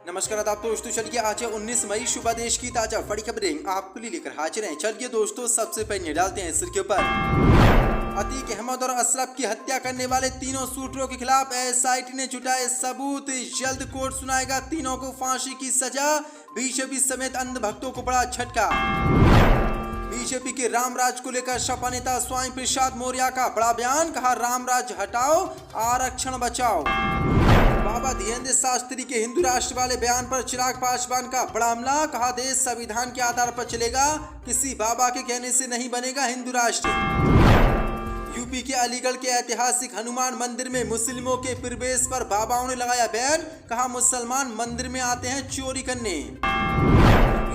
नमस्कार आदाब दोस्तों, चलिए आज है 19 मई। सुबह देश की ताजा बड़ी खबरें आपके लिए लेकर हाजिर हैं। चलिए दोस्तों, सबसे पहले डालते हैं सिर के ऊपर। अतीक अहमद और अशरफ की हत्या करने वाले तीनों शूटरों के खिलाफ एसआईटी ने जुटाए सबूत। जल्द कोर्ट सुनाएगा तीनों को फांसी की सजा। बीजेपी समेत अन्य भक्तों को बड़ा झटका। बीजेपी के रामराज को लेकर सपा नेता स्वामी प्रसाद मौर्य का बड़ा बयान, कहा रामराज हटाओ आरक्षण बचाओ। बाबा धीरेन्द्र शास्त्री के हिंदू राष्ट्र वाले बयान पर चिराग पासवान का बड़ा हमला, कहा देश संविधान के आधार पर चलेगा, किसी बाबा के कहने से नहीं बनेगा हिंदू राष्ट्र। यूपी के अलीगढ़ के ऐतिहासिक हनुमान मंदिर में मुस्लिमों के प्रवेश पर बाबाओं ने लगाया बैन, कहा मुसलमान मंदिर में आते हैं चोरी करने।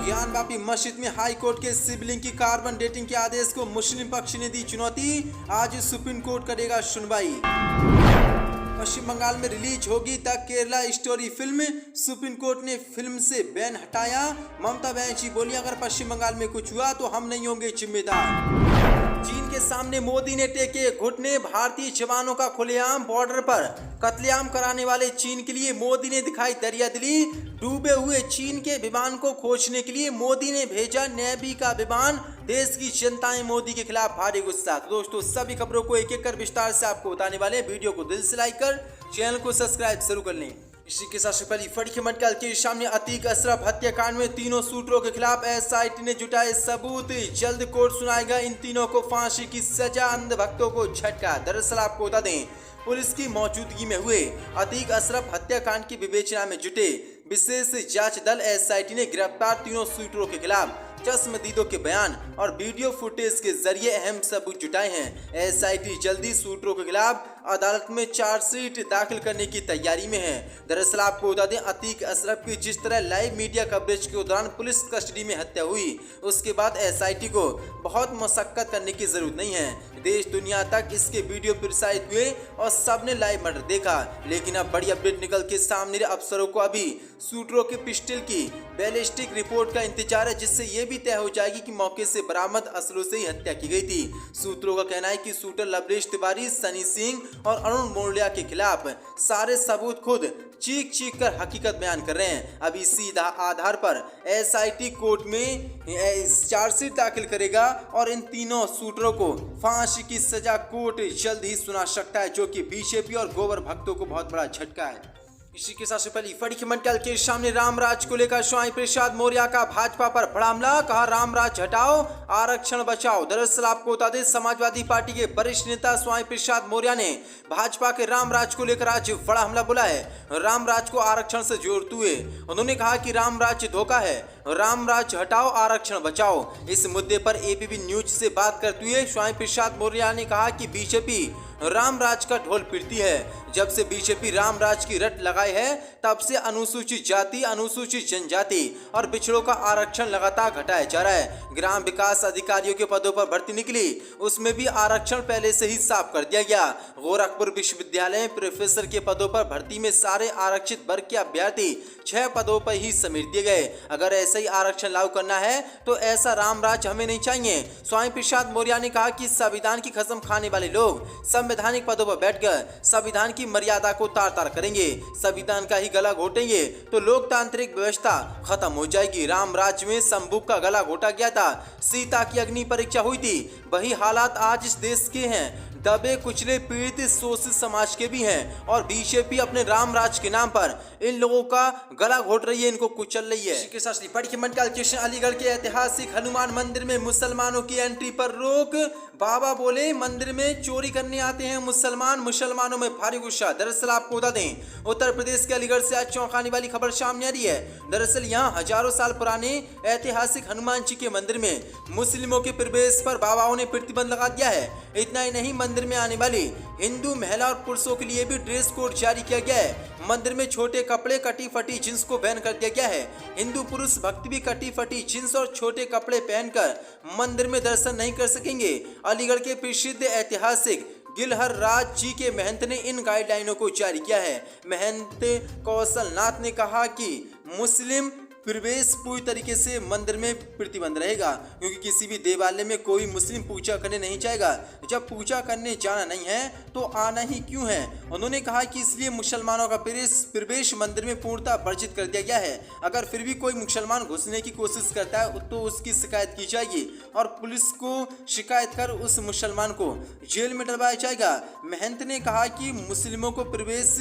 ज्ञानवापी मस्जिद में हाई कोर्ट के सिबलिंग की कार्बन डेटिंग के आदेश को मुस्लिम पक्ष ने दी चुनौती, आज सुप्रीम कोर्ट करेगा सुनवाई। पश्चिम बंगाल में रिलीज होगी the Kerala story film, supreme court ने फिल्म से बैन हटाया। ममता बनर्जी बोली, अगर पश्चिम बंगाल में कुछ हुआ तो हम नहीं होंगे जिम्मेदार। चीन के सामने मोदी ने टेके घुटने, भारतीय जवानों का खुलेआम बॉर्डर पर कत्लेआम कराने वाले चीन के लिए मोदी ने दिखाई दरियादिली। डूबे हुए चीन के विमान को खोजने के लिए मोदी ने भेजा नेवी का विमान। देश की जनताएं मोदी के खिलाफ भारी गुस्सा। तो दोस्तों, सभी खबरों को एक एक कर विस्तार से आपको बताने वाले हैं। वीडियो को दिल से लाइक कर चैनल को सब्सक्राइब जरूर कर लें। इसी के साथ पहली फड़ी खबर कल के सामने अतीक अशरफ हत्याकांड में तीनों शूटरों के खिलाफ एसआईटी ने जुटाए सबूत। जल्द कोर्ट सुनाएगा इन तीनों को फांसी की सजा, अंध भक्तों को झटका। दरअसल आपको बता दें, पुलिस की मौजूदगी में हुए अतीक अशरफ हत्याकांड की विवेचना में जुटे विशेष जांच दल एसआईटी ने गिरफ्तार तीनों शूटरों के खिलाफ चश्मदीदों के बयान और वीडियो फुटेज के जरिए अहम सबूत जुटाए हैं। एसआईटी जल्दी शूटरों के खिलाफ अदालत में चार्जशीट दाखिल करने की तैयारी में है। दरअसल आपको बता दें, अतीक अशरफ की जिस तरह लाइव मीडिया कवरेज के दौरान पुलिस कस्टडी में हत्या हुई, उसके बाद एसआईटी को बहुत मशक्कत करने की जरूरत नहीं है। देश दुनिया तक इसके वीडियो प्रसारित हुए और सबने लाइव मर्डर देखा। लेकिन अब बड़ी अपडेट निकल के सामने, अफसरों को अभी शूटरों के पिस्टल की बैलिस्टिक रिपोर्ट का इंतजार है, जिससे ये भी तय हो जाएगी कि मौके से बरामद असलों से ही हत्या की गई थी। सूत्रों का कहना है कि शूटर लवलेश तिवारी, सनी सिंह और अरुण मोरलिया के खिलाफ सारे सबूत खुद चीख चीख कर हकीकत बयान कर रहे हैं। अब इसी आधार पर एसआईटी कोर्ट में चार्जशीट दाखिल करेगा और इन तीनों शूटरों को फांसी की सजा कोर्ट जल्द ही सुना सकता है, जो कि बीजेपी और गोबर भक्तों को बहुत बड़ा झटका है। इसी के साथ पहली फड़ी खबर कल के सामने रामराज को लेकर स्वामी प्रसाद मौर्य का भाजपा पर बड़ा हमला, कहा रामराज हटाओ आरक्षण बचाओ। दरअसल आपको बता दें, समाजवादी पार्टी के वरिष्ठ नेता स्वामी प्रसाद मौर्य ने भाजपा के रामराज को लेकर आज बड़ा हमला बोला है। रामराज को आरक्षण से जोड़ते हुए उन्होंने कहा कि रामराज धोखा है, रामराज हटाओ आरक्षण बचाओ। इस मुद्दे पर एबीपी न्यूज से बात करते हुए स्वामी प्रसाद मौर्य ने कहा कि बीजेपी रामराज का ढोल पीटती है। जब से बीजेपी रामराज की रट लगाई है, तब से अनुसूचित जाति, अनुसूचित जनजाति और पिछड़ों का आरक्षण लगातार घटाया जा रहा है। ग्राम विकास अधिकारियों के पदों पर भर्ती निकली, उसमें भी आरक्षण पहले से ही साफ कर दिया गया। गोरखपुर विश्वविद्यालय में प्रोफेसर के पदों पर भर्ती में सारे आरक्षित वर्ग के अभ्यर्थी 6 पदों पर ही समेट दिए गए। अगर ऐसा ही आरक्षण लागू करना है तो ऐसा रामराज हमें नहीं चाहिए। स्वामी प्रसाद मौर्य ने कहा कि संविधान की कसम खाने वाले लोग संवैधानिक पदों पर बैठकर संविधान की मर्यादा को तार तार करेंगे, संविधान का ही गला घोटेंगे तो लोकतांत्रिक व्यवस्था खत्म हो जाएगी। रामराज में शंभू का गला घोटा गया था, सीता की अग्नि परीक्षा हुई थी, वही हालात आज इस देश के हैं। दबे कुचले पीड़ित शोषित समाज के भी हैं और बीजेपी अपने रामराज के नाम पर इन लोगों का गला घोट रही है, इनको कुचल रही है। इसी के साथ अलीगढ़ के ऐतिहासिक हनुमान मंदिर में मुसलमानों की एंट्री पर रोक। बाबा बोले, मंदिर में चोरी करने आते हैं मुसलमान, मुसलमानों में भारी गुस्सा। दरअसल आपको बता दें, उत्तर प्रदेश के अलीगढ़ से आज चौंकाने वाली खबर सामने आ रही है। दरअसल यहाँ हजारों साल पुराने ऐतिहासिक हनुमान जी के मंदिर में मुस्लिमों के प्रवेश पर बाबाओं ने प्रतिबंध लगा दिया है। इतना ही नहीं, मंदिर में आने वाली हिंदू महिला और पुरुषों के लिए भी ड्रेस कोड जारी किया गया है। मंदिर में छोटे कपड़े, कटी फटी जींस को बैन कर दिया गया है। हिंदू पुरुष भक्त भी कटी फटी जींस और छोटे कपड़े पहनकर मंदिर में दर्शन नहीं कर सकेंगे। अलीगढ़ के प्रसिद्ध ऐतिहासिक गिलहर राज जी के महंत ने इन गाइडलाइनों को जारी किया है। महंत कौशल नाथ ने कहा कि मुस्लिम प्रवेश पूरी तरीके से मंदिर में प्रतिबंध रहेगा, क्योंकि किसी भी देवालय में कोई मुस्लिम पूजा करने नहीं जाएगा। जब पूजा करने जाना नहीं है तो आना ही क्यों है। उन्होंने कहा कि इसलिए मुसलमानों का प्रवेश मंदिर में पूर्णतः वर्जित कर दिया गया है। अगर फिर भी कोई मुसलमान घुसने की कोशिश करता है तो उसकी शिकायत की जाएगी और पुलिस को शिकायत कर उस मुसलमान को जेल में डलवाया जाएगा। महंत ने कहा कि मुस्लिमों को प्रवेश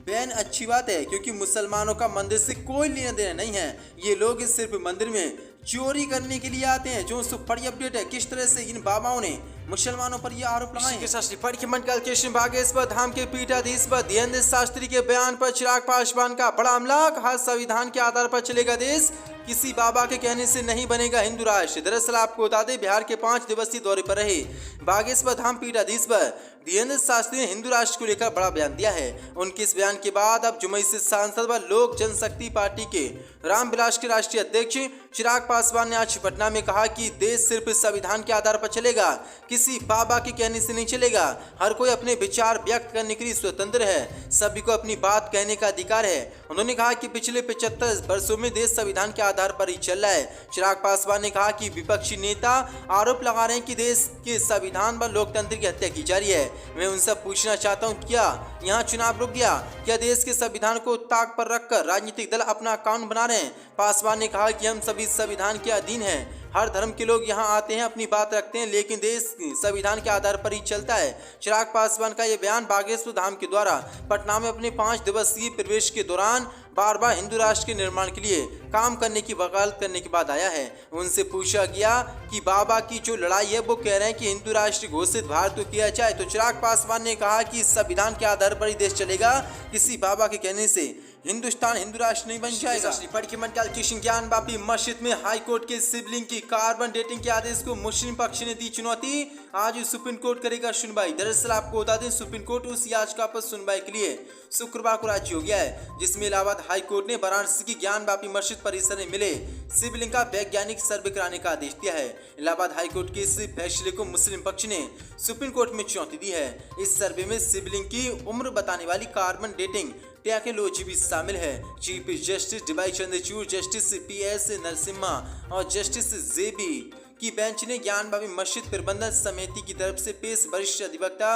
बैन अच्छी बात है, क्योंकि मुसलमानों का मंदिर से कोई लेना देना नहीं है। ये लोग सिर्फ मंदिर में चोरी करने के लिए आते हैं। जो बड़ी अपडेट है, किस तरह से इन बाबाओं ने मुसलमानों पर यह आरोप लगाए हैं। मंडल के भागेश्वर धाम के पीठाधीश पर धीरेन्द्र शास्त्री के बयान पर चिराग पासवान का बड़ा हमला। कहा संविधान के आधार पर चलेगा देश, किसी बाबा के कहने से नहीं बनेगा हिंदू राष्ट्र। दरअसल आपको बता दें, बिहार के 5 दिवसीय दौरे पर रहे बागेश्वर धाम पीठाधीश पर धीरेन्द्र शास्त्री ने हिंदू राष्ट्र को लेकर बड़ा बयान दिया है। उनके इस बयान के बाद अब जुमई से सांसद व लोक जनशक्ति पार्टी के रामविलास के राष्ट्रीय अध्यक्ष चिराग पासवान ने आज पटना में कहा कि देश सिर्फ संविधान के आधार पर चलेगा, किसी बाबा के कहने से नहीं चलेगा। हर कोई अपने विचार व्यक्त करने के लिए स्वतंत्र है, सभी को अपनी बात कहने का अधिकार है। उन्होंने कहा कि पिछले 75 वर्षों में देश संविधान के आधार पर ही चल रहा है। चिराग पासवान ने कहा कि विपक्षी नेता आरोप लगा रहे हैं कि देश के संविधान व लोकतंत्र की हत्या की जा रही है। मैं उनसे पूछना चाहता हूं, क्या यहाँ चुनाव रुक गया? क्या देश के संविधान को ताक पर रखकर राजनीतिक दल अपना कानून बना रहे हैं? पासवान ने कहा कि हम सभी संविधान के अधीन हैं, हर धर्म के लोग यहाँ आते हैं, अपनी बात रखते हैं, लेकिन देश संविधान के आधार पर ही चलता है। चिराग पासवान का यह बयान बागेश्वर धाम के द्वारा पटना में अपने 5 दिवसीय प्रवेश के दौरान बार बार हिंदू राष्ट्र के निर्माण के लिए काम करने की वकालत करने के बाद आया है। उनसे पूछा गया कि बाबा की जो लड़ाई है वो कह रहे हैं कि हिंदू राष्ट्र घोषित भारत को किया जाए, तो चिराग पासवान ने कहा कि संविधान के आधार पर ही देश चलेगा, किसी बाबा के कहने से हिंदुस्तान हिंदू राष्ट्र नहीं बन जाएगा। मंडल की ज्ञान वापी मस्जिद में हाईकोर्ट के सिबलिंग की कार्बन डेटिंग के आदेश को मुस्लिम पक्ष ने दी चुनौती। आज सुप्रीम कोर्ट करेगा सुनवाई। दरअसल आपको बता दें, सुप्रीम कोर्ट उस याचिका पर सुनवाई के लिए शुक्रवार को राजी हो गया है, जिसमें इलाहाबाद हाईकोर्ट ने वाराणसी की ज्ञान वापी मस्जिद परिसर में मिले शिवलिंग का वैज्ञानिक सर्वे कराने का आदेश दिया है। इलाहाबाद हाईकोर्ट के इस फैसले को मुस्लिम पक्ष ने सुप्रीम कोर्ट में चुनौती दी है। इस सर्वे में शिवलिंग की उम्र बताने वाली कार्बन डेटिंग टेक्नोलॉजी भी शामिल है। Chief justice DY Chandrachud, justice PS Narasimha और जस्टिस जेबी की बेंच ने ज्ञान वापी मस्जिद प्रबंधन समिति की तरफ से पेश वरिष्ठ अधिवक्ता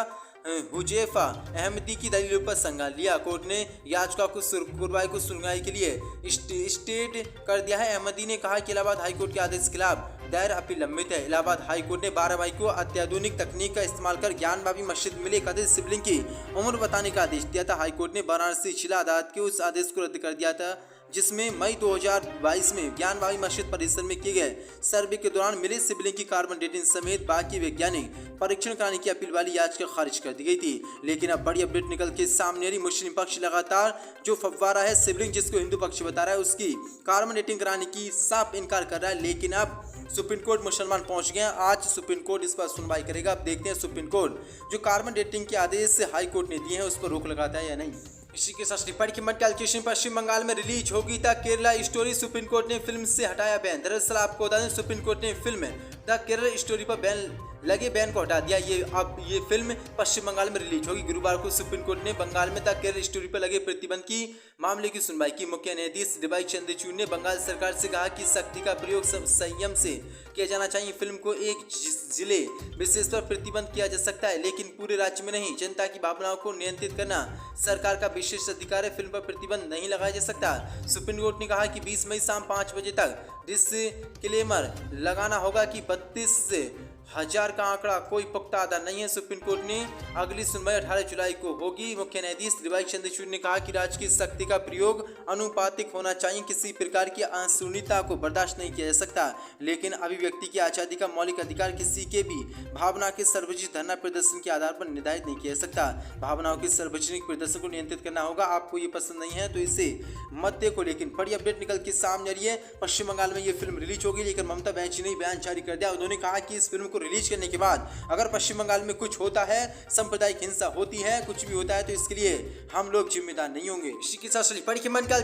हुजैफा अहमदी की दलीलों पर संज्ञान लिया। कोर्ट ने याचिका को शुक्रवार को सुनवाई के लिए स्टेट कर दिया है। अहमदी ने कहा कि इलाहाबाद हाईकोर्ट के आदेश के खिलाफ दायर अपील लंबित है। इलाहाबाद हाईकोर्ट ने 12 मई को अत्याधुनिक तकनीक का इस्तेमाल कर ज्ञान वापी मस्जिद में मिले कथित शिवलिंग की उम्र बताने का आदेश दिया था। हाईकोर्ट ने वाराणसी जिला अदालत के उस आदेश को रद्द कर दिया था, जिसमें मई 2022 में ज्ञान वापी मस्जिद परिसर में किए गए सर्वे के दौरान मिले शिवलिंग की कार्बन डेटिंग समेत बाकी वैज्ञानिक परीक्षण कराने की अपील वाली याचिका खारिज कर दी गई थी। लेकिन अब बड़ी अपडेट निकल के सामने आ रही। मुस्लिम पक्ष लगातार जो फव्वारा है शिवलिंग जिसको हिंदू पक्ष बता रहा है, उसकी कार्बन डेटिंग कराने की साफ इनकार कर रहा है। लेकिन अब सुप्रीम कोर्ट मुसलमान पहुंच गए हैं। आज सुप्रीम कोर्ट इस पर सुनवाई करेगा। अब देखते हैं सुप्रीम कोर्ट जो कार्बन डेटिंग के आदेश से हाई कोर्ट ने दिए हैं उस पर रोक लगाता है या नहीं। इसी के साथ कैलकुलेशन पश्चिम बंगाल में रिलीज होगी the Kerala story. Supreme court ने फिल्म से हटाया बैन। दरअसल आपको बता दें, सुप्रीम कोर्ट ने फिल्म द केरला स्टोरी पर लगे बैन को हटा दिया। ये फिल्म पश्चिम बंगाल में रिलीज होगी। गुरुवार को सुप्रीम कोर्ट ने बंगाल में द केरला स्टोरी पर लगे प्रतिबंध की मामले की सुनवाई की। मुख्य न्यायाधीश डीवाई चंद्रचूड़ ने बंगाल सरकार से कहा कि सख्ती का प्रयोग संयम से किया जाना चाहिए। फिल्म को एक जिले विशेष पर प्रतिबंध किया जा सकता है, लेकिन पूरे राज्य में नहीं। जनता की भावनाओं को नियंत्रित करना सरकार का विशेष अधिकार है। फिल्म पर प्रतिबंध नहीं लगाया जा सकता। सुप्रीम कोर्ट ने कहा कि 20 मई शाम 5 बजे तक डिस्क्लेमर लगाना होगा कि 32,000 का आंकड़ा कोई पुख्ता आधार नहीं है। सुप्रीम कोर्ट ने अगली सुनवाई 18 जुलाई को होगी। मुख्य न्यायाधीश डीवाई चंद्रचूड़ ने कहा कि राज्य की शक्ति का प्रयोग अनुपातिक होना चाहिए। किसी प्रकार की अशून्यता को बर्दाश्त नहीं किया जा सकता, लेकिन अभिव्यक्ति की आज़ादी का मौलिक अधिकार किसी के भी भावना के सार्वजनिक धरना प्रदर्शन के आधार पर निर्धारित नहीं किया जा सकता। भावनाओं के सार्वजनिक प्रदर्शन को नियंत्रित करना होगा। आपको ये पसंद नहीं है तो इसे मत देखो। लेकिन बड़ी अपडेट निकल के सामने आ रही है। पश्चिम बंगाल में ये फिल्म रिलीज होगी, लेकिन ममता बनर्जी ने बयान जारी कर दिया। उन्होंने कहा कि इस फिल्म को रिलीज करने के बाद अगर पश्चिम बंगाल में कुछ होता है, सांप्रदायिक हिंसा होती है, कुछ भी होता है, तो इसके लिए हम लोग जिम्मेदार नहीं होंगे। इसी के साथ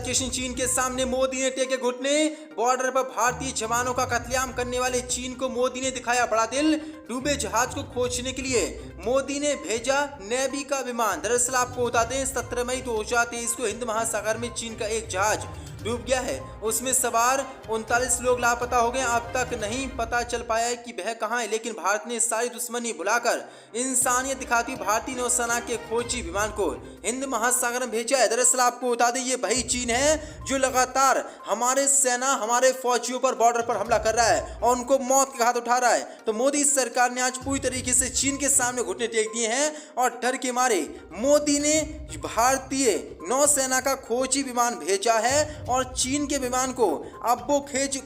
चीन के सामने मोदी ने टेके घुटने। बॉर्डर पर भारतीय जवानों का कत्लेआम करने वाले चीन को मोदी ने दिखाया बड़ा दिल। डूबे जहाज को खोजने के लिए मोदी ने भेजा नेवी का विमान। दरअसल आपको बता दें, 17 मई 2023 को हिंद महासागर में चीन का एक जहाज डूब गया है। उसमें सवार 39 लोग लापता हो गए। अब तक नहीं पता चल पाया है कि वह कहाँ है, लेकिन भारत ने सारी दुश्मनी भुलाकर इंसानियत दिखाती भारतीय नौसेना के खोजी विमान को हिंद महासागर में भेजा है। दरअसल आपको बता दें, ये वही चीन है जो लगातार हमारे सेना, हमारे फौजियों पर, बॉर्डर पर हमला कर रहा है और उनको मौत के घाट उठा रहा है। तो मोदी सरकार ने आज पूरी तरीके से चीन के सामने घुटने टेक दिए हैं और डर के मारे मोदी ने भारतीय नौसेना का खोजी विमान भेजा है और चीन के विमान को अब वो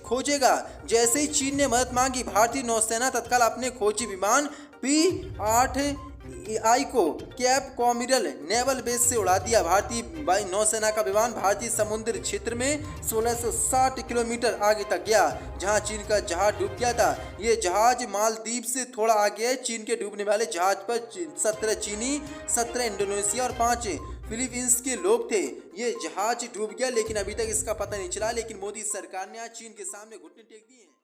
खोजेगा। जैसे ही चीन ने मदद मांगी, भारतीय नौसेना तत्काल अपने खोजी विमान P-8I को कैप कॉमिरल नेवल बेस से उड़ा दिया। भारतीय नौसेना का विमान भारतीय समुद्र क्षेत्र में 1660 किलोमीटर आगे तक गया, जहां चीन का जहाज डूब गया था। ये जहाज मालदीव से थोड़ा आगे है। चीन के डूबने वाले जहाज पर 17 चीनी, 17 इंडोनेशिया और 5 फिलीपींस के लोग थे। ये जहाज डूब गया, लेकिन अभी तक इसका पता नहीं चला। लेकिन मोदी सरकार ने आज चीन के सामने घुटने टेक दिए हैं।